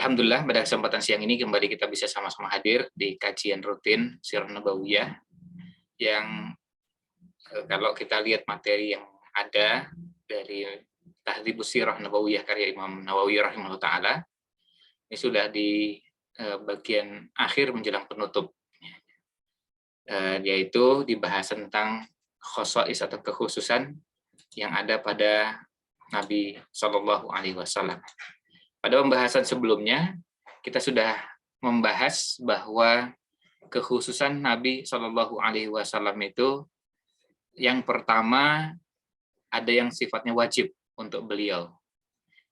Alhamdulillah pada kesempatan siang ini kembali kita bisa sama-sama hadir di kajian rutin Sirah Nabawiyah yang kalau kita lihat materi yang ada dari Tahdhibus Sirah Nabawiyah karya Imam Nawawi rahimahullah taala, ini sudah di bagian akhir menjelang penutup, yaitu dibahas tentang khosais atau kekhususan yang ada pada Nabi Shallallahu Alaihi Wasallam. Pada pembahasan sebelumnya, kita sudah membahas bahwa kekhususan Nabi Shallallahu Alaihi Wasallam itu yang pertama ada yang sifatnya wajib untuk beliau,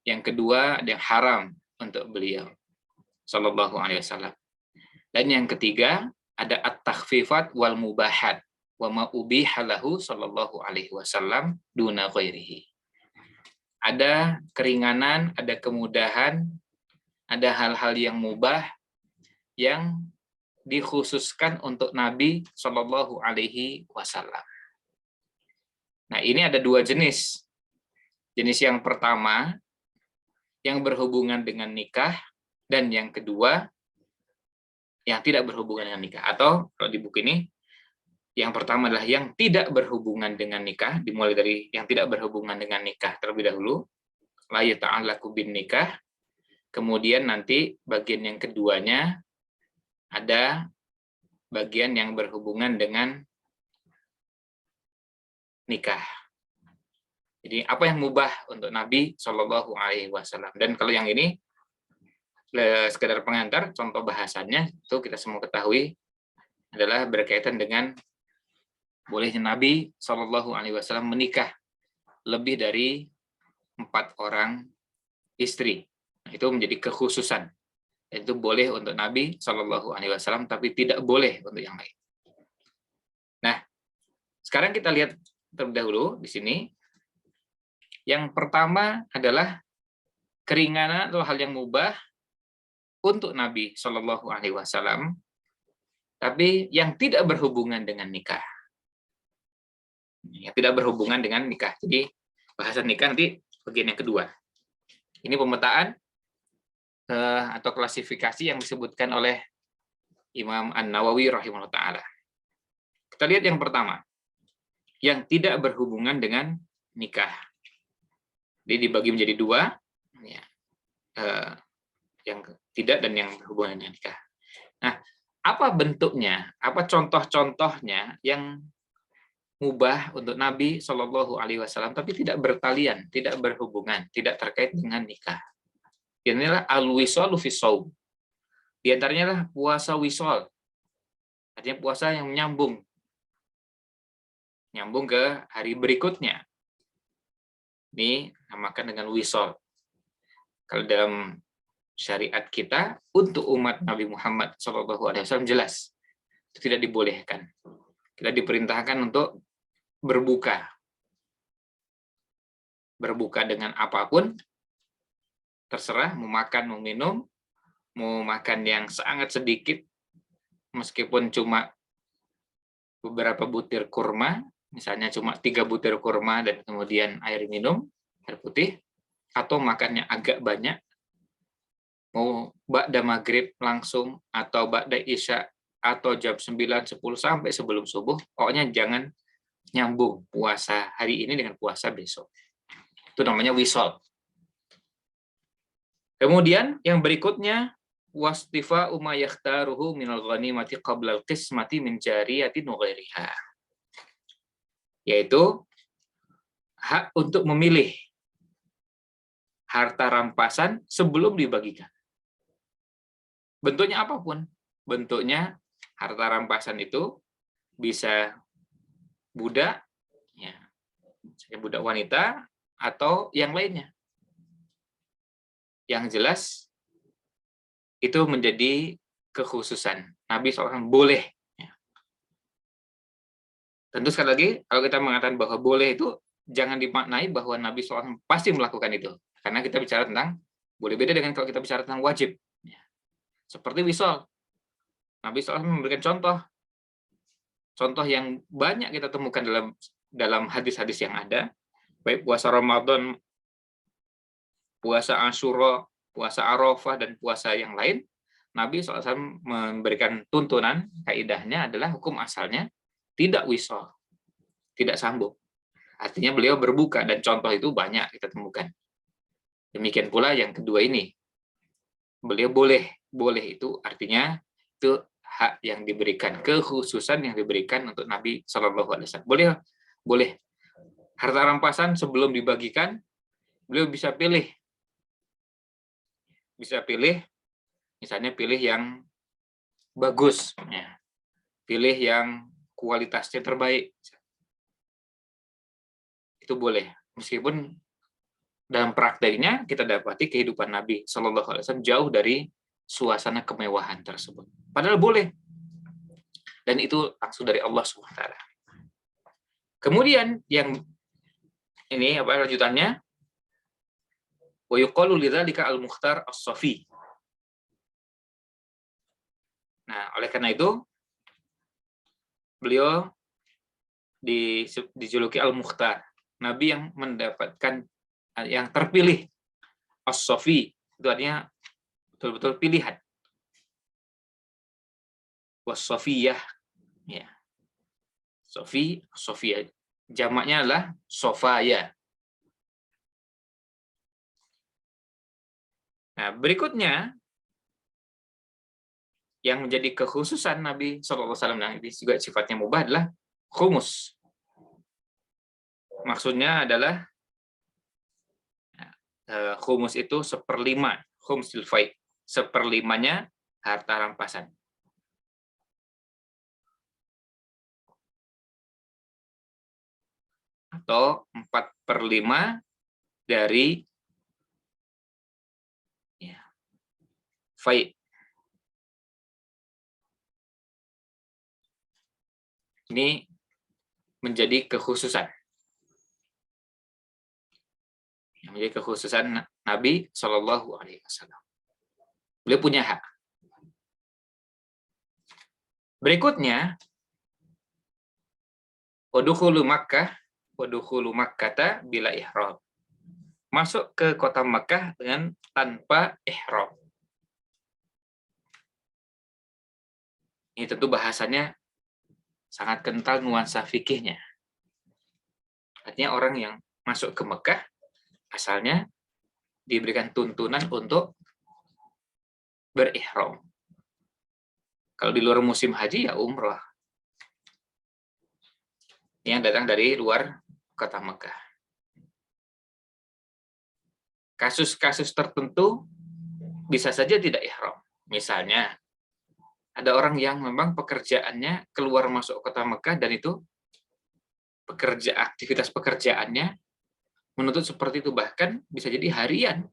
yang kedua ada yang haram untuk beliau Shallallahu Alaihi Wasallam, dan yang ketiga ada at-takhfifat wal mubahat wa ma ubiha lahu Shallallahu Alaihi Wasallam duna ghairihi. Ada keringanan, ada kemudahan, ada hal-hal yang mubah yang dikhususkan untuk Nabi Shallallahu Alaihi Wasallam. Nah, ini ada dua jenis. Jenis yang pertama yang berhubungan dengan nikah, dan yang kedua yang tidak berhubungan dengan nikah. Atau kalau di buku ini, yang pertama adalah yang tidak berhubungan dengan nikah, dimulai dari yang tidak berhubungan dengan nikah terlebih dahulu, la yata'allaqu bin nikah. Kemudian nanti bagian yang keduanya ada bagian yang berhubungan dengan nikah. Jadi apa yang mubah untuk Nabi Shallallahu Alaihi Wasallam. Dan kalau yang ini sekedar pengantar, contoh bahasannya itu kita semua ketahui adalah berkaitan dengan bolehnya Nabi Shallallahu Alaihi Wasallam menikah lebih dari 4 orang istri. Nah, itu menjadi kekhususan. Itu boleh untuk Nabi Shallallahu Alaihi Wasallam, tapi tidak boleh untuk yang lain. Nah, sekarang kita lihat terlebih dahulu di sini. Yang pertama adalah keringanan atau hal yang mubah untuk Nabi Shallallahu Alaihi Wasallam, tapi yang tidak berhubungan dengan nikah. Yang tidak berhubungan dengan nikah. Jadi bahasan nikah nanti bagian yang kedua. Ini pemetaan atau klasifikasi yang disebutkan oleh Imam An-Nawawi rahimahullah ta'ala. Kita lihat yang pertama, yang tidak berhubungan dengan nikah. Jadi dibagi menjadi dua, yang tidak dan yang berhubungan dengan nikah. Nah, apa bentuknya, apa contoh-contohnya yang mubah untuk Nabi Shallallahu Alaihi Wasallam, tapi tidak bertalian, tidak berhubungan, tidak terkait dengan nikah. Inilah al-wisalu fi shaum. Di antaranya adalah puasa wisol, artinya puasa yang nyambung ke hari berikutnya. Ini namakan dengan wisol. Kalau dalam syariat kita untuk umat Nabi Muhammad Shallallahu Alaihi Wasallam jelas itu tidak dibolehkan. Kita diperintahkan untuk berbuka dengan apapun, terserah, mau makan, mau minum, mau makan yang sangat sedikit, meskipun cuma beberapa butir kurma, misalnya cuma 3 butir kurma dan kemudian air minum, air putih, atau makannya agak banyak, mau ba'da maghrib langsung, atau ba'da isya, atau jam 9, 10, sampai sebelum subuh, pokoknya jangan nyambung puasa hari ini dengan puasa besok. Itu namanya wisol. Kemudian yang berikutnya, wastifa'u ma yakhtaruhu minal ghanimati qabla al-qismati min jariyatin wa ghairiha. Yaitu hak untuk memilih harta rampasan sebelum dibagikan. Bentuknya apapun. Bentuknya harta rampasan itu bisa budak, ya, budak wanita, atau yang lainnya. Yang jelas, itu menjadi kekhususan. Nabi SAW boleh. Ya. Tentu sekali lagi, kalau kita mengatakan bahwa boleh itu, jangan dimaknai bahwa Nabi SAW pasti melakukan itu. Karena kita bicara tentang, boleh beda dengan kalau kita bicara tentang wajib. Ya. Seperti wisol. Nabi SAW memberikan contoh yang banyak kita temukan dalam hadis-hadis yang ada, baik puasa Ramadan, puasa Asyura, puasa Arafah dan puasa yang lain, Nabi SAW memberikan tuntunan, kaidahnya adalah hukum asalnya tidak wisol, tidak sambung. Artinya beliau berbuka, dan contoh itu banyak kita temukan. Demikian pula yang kedua ini, beliau boleh itu artinya itu hak yang diberikan, kekhususan yang diberikan untuk Nabi SAW. Boleh harta rampasan sebelum dibagikan, beliau bisa pilih, misalnya pilih yang bagus, ya. Pilih yang kualitasnya terbaik, itu boleh. Meskipun dalam prakteknya kita dapati kehidupan Nabi SAW jauh dari suasana kemewahan tersebut. Padahal boleh, dan itu langsung dari Allah SWT. Kemudian yang ini apa lanjutannya? Wa yuqalu lidzalika al-mukhtar as-safi. Nah, oleh karena itu beliau dijuluki al-mukhtar, nabi yang mendapatkan, yang terpilih. As-safi itu artinya betul-betul pilihan. Was-safiyah, ya. Sofia jamaknya adalah sofaya. Nah, berikutnya yang menjadi kekhususan Nabi SAW, yang ini juga sifatnya mubah, adalah khumus. Maksudnya adalah khumus itu 1/5, khumsul fai, 1/5-nya harta rampasan. Atau 4/5 dari fai. Ini menjadi kekhususan. Yang menjadi kekhususan Nabi SAW. Beliau punya hak. Berikutnya, wadukhulu Makkah bila ihram. Masuk ke kota Makkah dengan tanpa ihram. Ini tentu bahasanya sangat kental nuansa fikihnya. Artinya orang yang masuk ke Mekah asalnya diberikan tuntunan untuk berihram. Kalau di luar musim haji ya umrah. Yang datang dari luar kota Mekah. Kasus-kasus tertentu bisa saja tidak ihram. Misalnya, ada orang yang memang pekerjaannya keluar masuk kota Mekah, dan itu aktivitas pekerjaannya menuntut seperti itu, bahkan bisa jadi harian.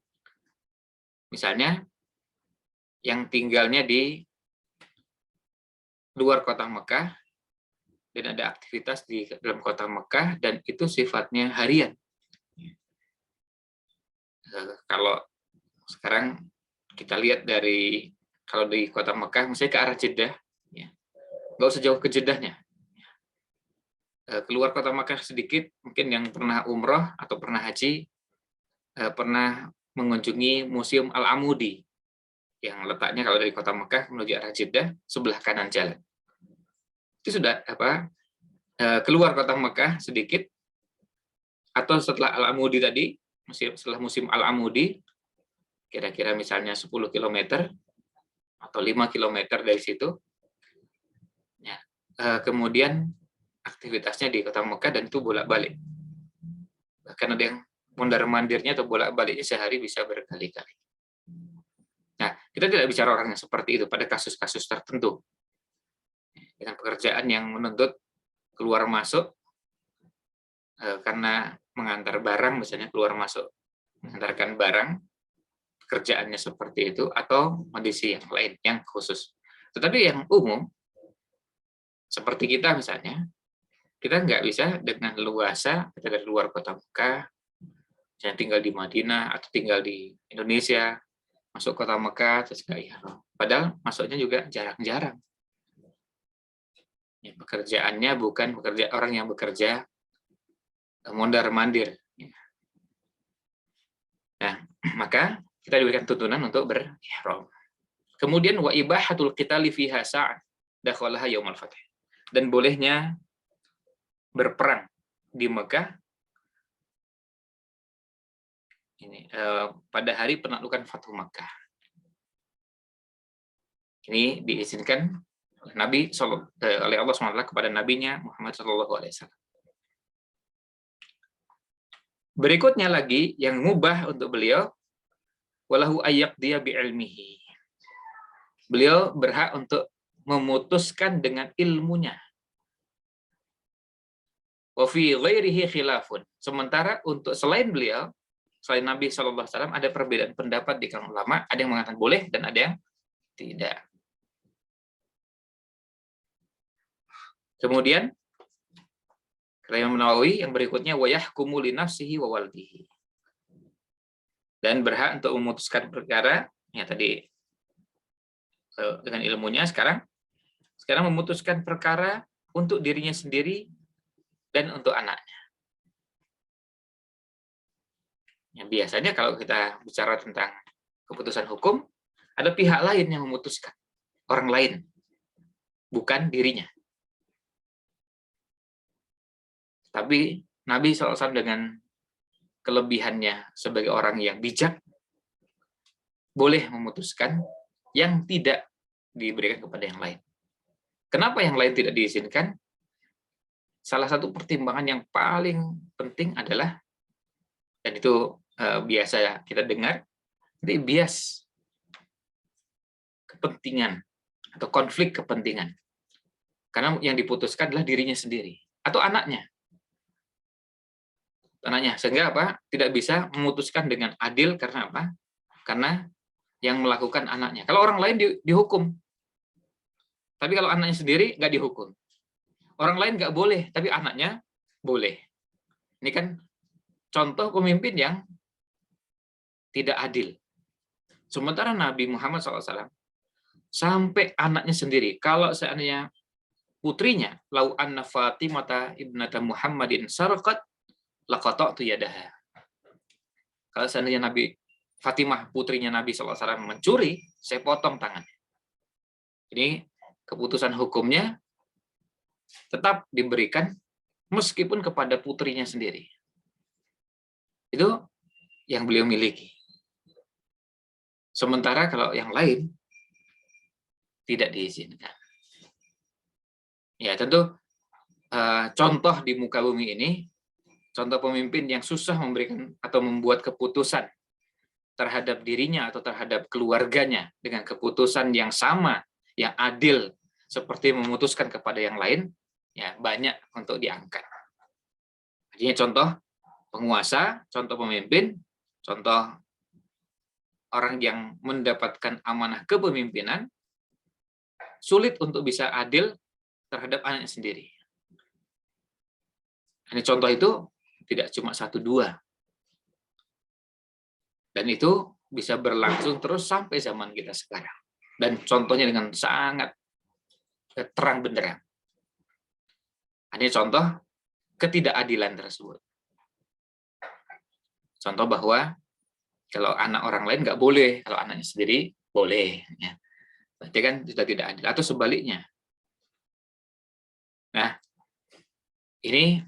Misalnya, yang tinggalnya di luar kota Mekah, dan ada aktivitas di dalam kota Mekah, dan itu sifatnya harian. Kalau sekarang kita lihat kalau di kota Mekah, misalnya ke arah Jeddah, ya, nggak usah jauh ke Jeddahnya. Keluar kota Mekah sedikit, mungkin yang pernah umroh atau pernah haji, pernah mengunjungi Museum Al-Amudi, yang letaknya kalau dari kota Mekah menuju arah Jeddah, sebelah kanan jalan. Itu sudah keluar kota Mekah sedikit, atau setelah Al-Amudi tadi, setelah musim Al-Amudi, kira-kira misalnya 10 km atau 5 km dari situ, ya, kemudian aktivitasnya di kota Mekah, dan itu bolak-balik. Bahkan ada yang mondar-mandirnya atau bolak-baliknya sehari bisa berkali-kali. Nah, kita tidak bicara orang yang seperti itu pada kasus-kasus tertentu. Dengan pekerjaan yang menuntut keluar masuk, karena mengantar barang, misalnya keluar masuk mengantarkan barang, pekerjaannya seperti itu, atau kondisi yang lain yang khusus. Tetapi yang umum, seperti kita misalnya, kita nggak bisa dengan leluasa kita dari luar kota Mekah, misalnya tinggal di Madinah atau tinggal di Indonesia, masuk kota Mekah terus nggak ihram. Padahal masuknya juga jarang-jarang. Ya, pekerjaannya bukan orang yang bekerja mondar-mandir. Nah, maka kita diberikan tuntunan untuk berihram. Kemudian wa ibahatul qitali fiha sa'at dakhalaha yaumul fath. Dan bolehnya berperang di Mekah ini pada hari penaklukan Fathu Makkah. Ini diizinkan oleh Nabi oleh Allah SWT kepada nabinya Muhammad SAW. Berikutnya lagi yang mubah untuk beliau, walahu ayyaqdiya bi'ilmihi. Beliau berhak untuk memutuskan dengan ilmunya. Wa fi ghairihi khilafun. Sementara untuk selain beliau, selain Nabi SAW, ada perbedaan pendapat di kalangan ulama, ada yang mengatakan boleh dan ada yang tidak. Kemudian kata Imam Nawawi yang berikutnya wa yahkumu li nafsihi wa waldihi. Dan berhak untuk memutuskan perkara, ya tadi dengan ilmunya, sekarang memutuskan perkara untuk dirinya sendiri dan untuk anaknya. Ya, biasanya kalau kita bicara tentang keputusan hukum, ada pihak lain yang memutuskan, orang lain, bukan dirinya. Tapi Nabi SAW dengan kelebihannya sebagai orang yang bijak, boleh memutuskan yang tidak diberikan kepada yang lain. Kenapa yang lain tidak diizinkan? Salah satu pertimbangan yang paling penting adalah, dan itu biasa kita dengar, itu bias kepentingan atau konflik kepentingan. Karena yang diputuskan adalah dirinya sendiri atau anaknya. Sehingga apa? Tidak bisa memutuskan dengan adil karena apa? Karena yang melakukan anaknya. Kalau orang lain dihukum, tapi kalau anaknya sendiri nggak dihukum. Orang lain nggak boleh, tapi anaknya boleh. Ini kan contoh pemimpin yang tidak adil. Sementara Nabi Muhammad SAW sampai anaknya sendiri, kalau seandainya putrinya, lau anna Fatimata ibnata Muhammadin sarqat laqata'tu yadaha. Kalau seandainya Fatimah putrinya Nabi SAW mencuri, saya potong tangannya. Ini keputusan hukumnya tetap diberikan meskipun kepada putrinya sendiri. Itu yang beliau miliki. Sementara kalau yang lain tidak diizinkan. Ya tentu contoh di muka bumi ini, contoh pemimpin yang susah memberikan atau membuat keputusan terhadap dirinya atau terhadap keluarganya dengan keputusan yang sama, yang adil, seperti memutuskan kepada yang lain, ya banyak untuk diangkat. Artinya contoh penguasa, contoh pemimpin, contoh orang yang mendapatkan amanah kepemimpinan, sulit untuk bisa adil terhadap anaknya sendiri. Ini contoh itu tidak cuma 1-2. Dan itu bisa berlangsung terus sampai zaman kita sekarang. Dan contohnya dengan sangat terang benderang. Ini contoh ketidakadilan tersebut. Contoh bahwa kalau anak orang lain nggak boleh, kalau anaknya sendiri boleh. Ya. Berarti kan sudah tidak adil. Atau sebaliknya. Nah, ini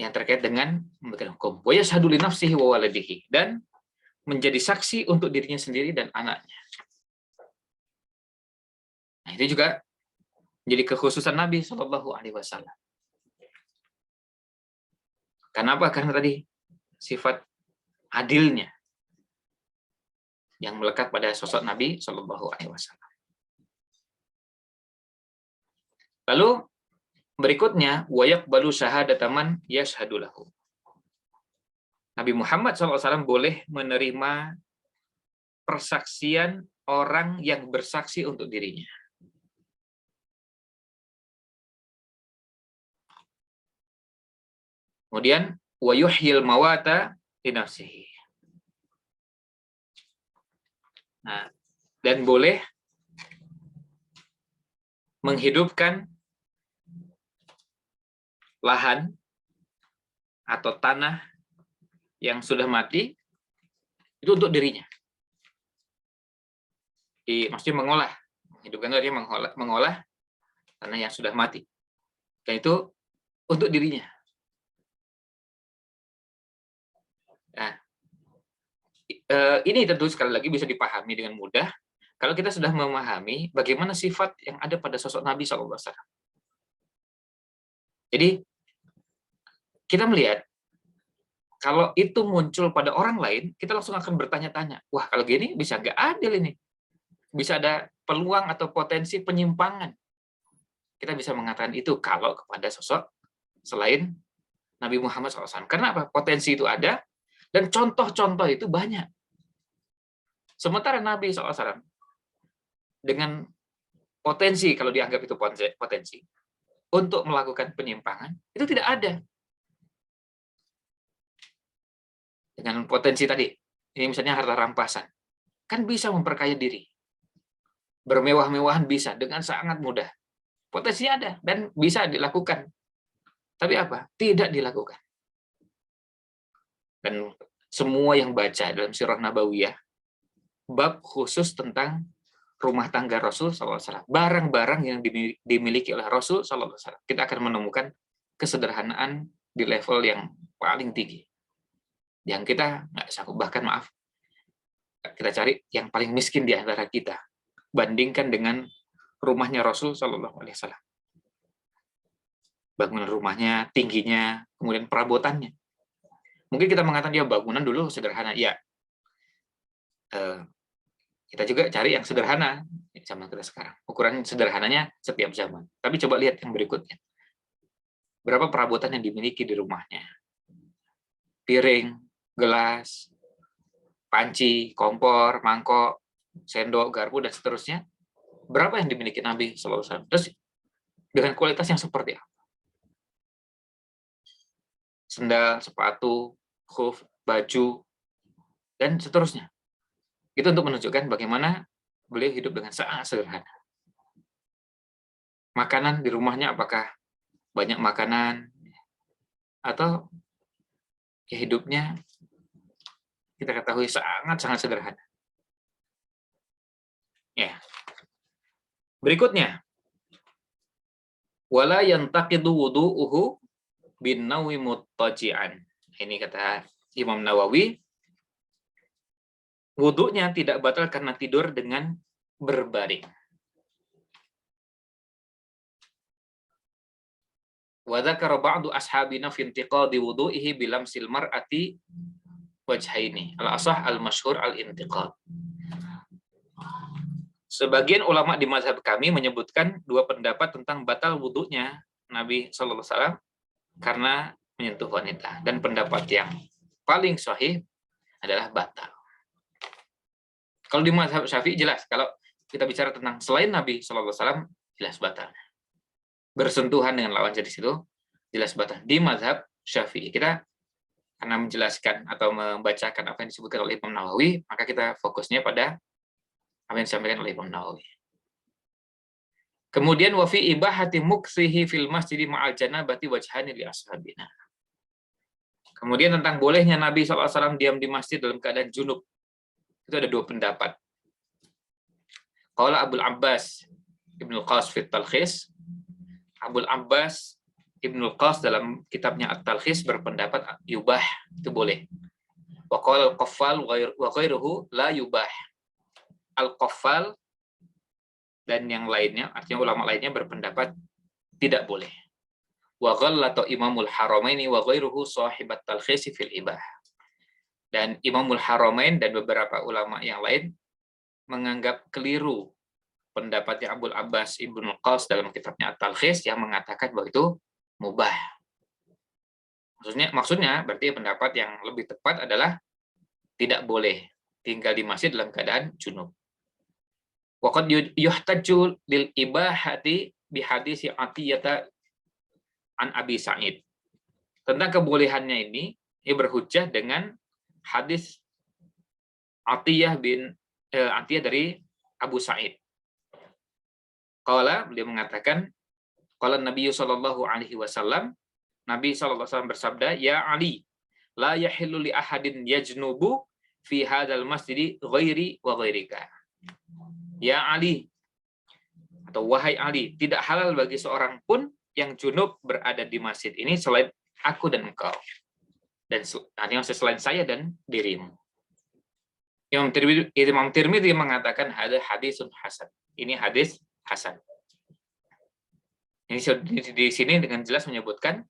yang terkait dengan memberikan hukum. Wa yashhadu li nafsihi wa waladihi. Dan menjadi saksi untuk dirinya sendiri dan anaknya. Nah, itu juga menjadi kekhususan Nabi SAW. Kenapa? Karena tadi sifat adilnya yang melekat pada sosok Nabi SAW. Lalu berikutnya, wa yaqbalu syahadataman yashhadu lahu. Nabi Muhammad SAW boleh menerima persaksian orang yang bersaksi untuk dirinya. Kemudian, wa yuhyil mawata li nafsihi. Nah, dan boleh menghidupkan lahan atau tanah yang sudah mati itu untuk dirinya. maksudnya mengolah. Hidupkan itu artinya mengolah tanah yang sudah mati. Dan itu untuk dirinya. Nah, ini tentu sekali lagi bisa dipahami dengan mudah kalau kita sudah memahami bagaimana sifat yang ada pada sosok Nabi SAW. Jadi kita melihat kalau itu muncul pada orang lain, kita langsung akan bertanya-tanya, wah kalau gini bisa nggak adil ini? Bisa ada peluang atau potensi penyimpangan. Kita bisa mengatakan itu kalau kepada sosok selain Nabi Muhammad SAW. Karena apa? Potensi itu ada, dan contoh-contoh itu banyak. Sementara Nabi SAW dengan potensi, kalau dianggap itu potensi, untuk melakukan penyimpangan, itu tidak ada. Dengan potensi tadi, ini misalnya harta rampasan, kan bisa memperkaya diri. Bermewah-mewahan bisa, dengan sangat mudah. Potensinya ada, dan bisa dilakukan. Tapi apa? Tidak dilakukan. Dan semua yang baca dalam Sirah Nabawiyah, bab khusus tentang rumah tangga Rasul SAW, barang-barang yang dimiliki oleh Rasul SAW, kita akan menemukan kesederhanaan di level yang paling tinggi. Yang kita nggak sanggup, bahkan maaf, kita cari yang paling miskin di antara kita, bandingkan dengan rumahnya Rasul SAW. Bangunan rumahnya, tingginya, kemudian perabotannya. Mungkin kita mengatakan dia bangunan dulu sederhana, ya. Kita juga cari yang sederhana zaman kita sekarang. Ukuran sederhananya setiap zaman. Tapi coba lihat yang berikutnya. Berapa perabotan yang dimiliki di rumahnya? Piring, gelas, panci, kompor, mangkok, sendok, garpu, dan seterusnya. Berapa yang dimiliki Nabi SAW? Terus dengan kualitas yang seperti apa? Sendal, sepatu, khuf, baju, dan seterusnya. Itu untuk menunjukkan bagaimana beliau hidup dengan sangat sederhana. Makanan di rumahnya apakah banyak makanan, atau ya hidupnya kita ketahui sangat-sangat sederhana. Ya. Berikutnya, wala yantaqidu wudu'uhu bin nawi muttaji'an. Ini kata Imam Nawawi, wudunya tidak batal karena tidur dengan berbaring. Wa dzakara ba'du ashabina fi intiqadi wudu'ihi bilamsil mar'ati wajhaini. Al-asah al-masyhur al-intiqad. Sebagian ulama di mazhab kami menyebutkan dua pendapat tentang batal wudunya Nabi sallallahu alaihi wasallam karena menyentuh wanita, dan pendapat yang paling sahih adalah batal. Kalau di mazhab Syafi'i jelas, kalau kita bicara tentang selain Nabi sallallahu alaihi wasallam jelas batal. Bersentuhan dengan lawan jenis itu jelas batal. Di mazhab Syafi'i kita karena menjelaskan atau membacakan apa yang disebutkan oleh Imam Nawawi, maka kita fokusnya pada apa yang disampaikan oleh Imam Nawawi. Kemudian wa fi ibahati muksihi fil masjidi ma'al janabati wajhani li ashabina. Kemudian tentang bolehnya Nabi SAW diam di masjid dalam keadaan junub. Itu ada dua pendapat. Qala Abul Abbas Ibnul Qas fit Talkhis. Abul Abbas Ibnul Qas dalam kitabnya At-Talkhis berpendapat yubah, itu boleh. Wa qala al-Qaffal wa ghairuhu la yubah. Al-Qaffal dan yang lainnya, artinya ulama lainnya berpendapat tidak boleh. Wa ghallata Imamul Haramaini wa ghairuhu sahibat Talkhis fil ibah. Dan Imamul Haramain dan beberapa ulama yang lain menganggap keliru pendapatnya Abul Abbas Ibnul Qas dalam kitabnya At-Talkhis yang mengatakan bahwa itu mubah. Maksudnya berarti pendapat yang lebih tepat adalah tidak boleh tinggal di masjid dalam keadaan junub. Wa qad yuhtaju lil ibahati bi hadis Atiyah an Abi Sa'id. Tentang kebolehannya ini berhujjah dengan hadis Atiyah dari Abu Sa'id. Qala, beliau mengatakan, qala Nabi sallallahu alaihi wasallam, Nabi sallallahu alaihi wasallam bersabda, ya Ali, la yahillu li ahadin yajnubu fi hadzal masjidi ghairi wa ghairika. ya Ali, atau wahai Ali, tidak halal bagi seorang pun yang junub berada di masjid ini selain aku dan engkau. Dan artinya selain saya dan dirimu. Imam Tirmidzi mengatakan ada hadisun hasan. Ini hadis hasan. Ini di sini dengan jelas menyebutkan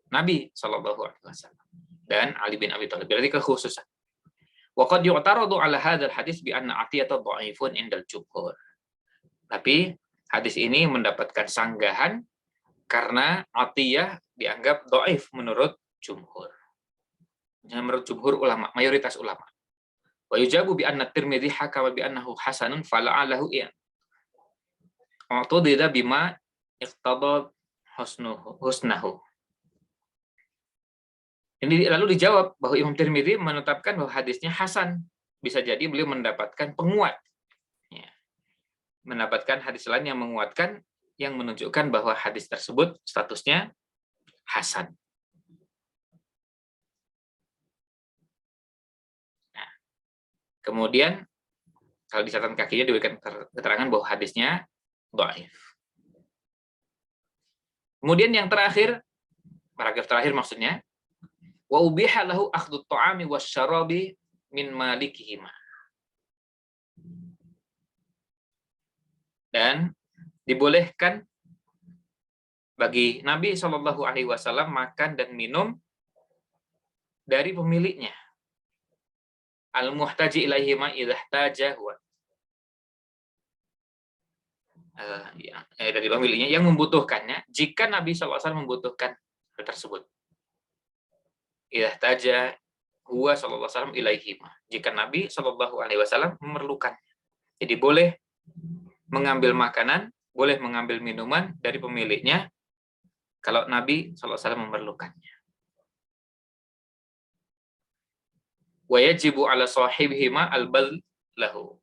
Nabi Shallallahu Alaihi Wasallam dan Ali bin Abi Thalib. Berarti kekhususan. Wa qad yu'taradu ala hadzal hadis bi anna Atiyah dhaifun indal jumhur. Tapi hadis ini mendapatkan sanggahan karena Atiyah dianggap dhaif menurut jumhur. Menurut jumhur ulama, mayoritas ulama. Wa yujabu bi anna Tirmidzi hakama bi annahu hasanun fala'alahu iya. Utudida bima iqtada husnahu. Ini lalu dijawab bahwa Imam Tirmidzi menetapkan bahwa hadisnya hasan. Bisa jadi beliau mendapatkan penguat. Ya. Mendapatkan hadis lain yang menguatkan, yang menunjukkan bahwa hadis tersebut statusnya hasan. Nah, kemudian kalau di catatan kakinya diberikan keterangan bahwa hadisnya dhaif. Kemudian yang terakhir, paragraf terakhir maksudnya, wa ubiha lahu akhdhu at-ta'ami wasyarabi min malikihima. Dan dibolehkan bagi Nabi Shallallahu Alaihi Wasallam makan dan minum dari pemiliknya. Al-muhtaji ilaihima idza ihtaja huwa. Dari pemiliknya yang membutuhkannya jika Nabi SAW membutuhkan hal tersebut. Idza ihtaja huwa sallallahu alaihi wasallam ilaihima. Jika Nabi SAW memerlukan. Jadi boleh mengambil makanan, boleh mengambil minuman dari pemiliknya kalau Nabi SAW memerlukannya. Wa yajibu ala sahibihima al-bal lahu.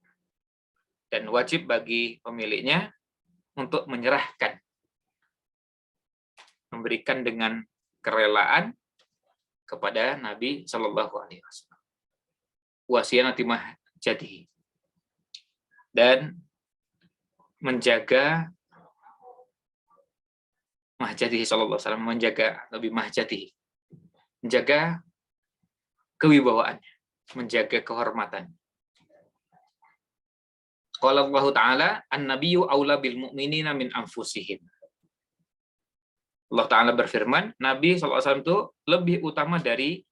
Dan wajib bagi pemiliknya untuk menyerahkan, memberikan dengan kerelaan kepada Nabi Shallallahu Alaihi Wasallam. Wasiyanati mahjatihi, dan menjaga mahjatihi Shallallahu Alaihi Wasallam, menjaga Nabi mahjatihi, menjaga kewibawaannya, menjaga kehormatan. Qala Allah Ta'ala, an-nabiyyu aula bil mu'minina min anfusihim. Allah Ta'ala berfirman, Nabi SAW itu lebih utama dari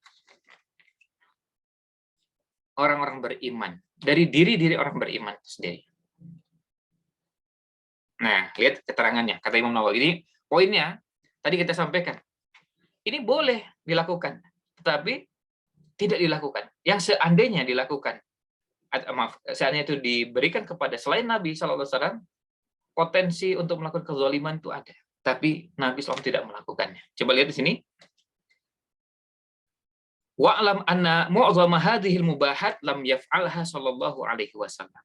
orang-orang beriman. Dari diri-diri orang beriman sendiri. Nah, lihat keterangannya. Kata Imam Nawawi, ini poinnya, tadi kita sampaikan. Ini boleh dilakukan, tetapi tidak dilakukan. Yang seandainya dilakukan, seandainya itu diberikan kepada selain Nabi SAW, potensi untuk melakukan kezaliman itu ada. Tapi Nabi SAW tidak melakukannya. Coba lihat di sini. Wa'lam anna mu'zama hadhil mubahat lam yaf'alha sallallahu alaihi wasallam.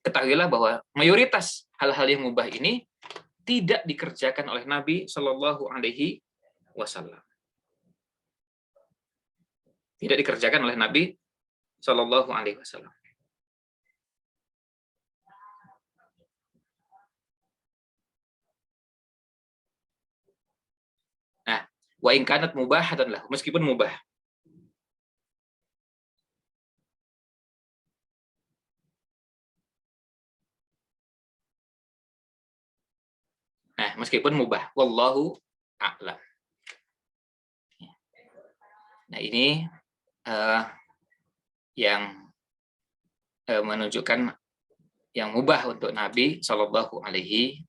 Ketahuilah bahwa mayoritas hal-hal yang mubah ini tidak dikerjakan oleh Nabi sallallahu alaihi wasallam. Tidak dikerjakan oleh Nabi sallallahu alaihi wasallam. Nah, wa in kanat mubahatan lahu, meskipun mubah. Nah, meskipun mubah, wallahu a'lam. Nah, ini yang menunjukkan yang mubah untuk Nabi Shallallahu Alaihi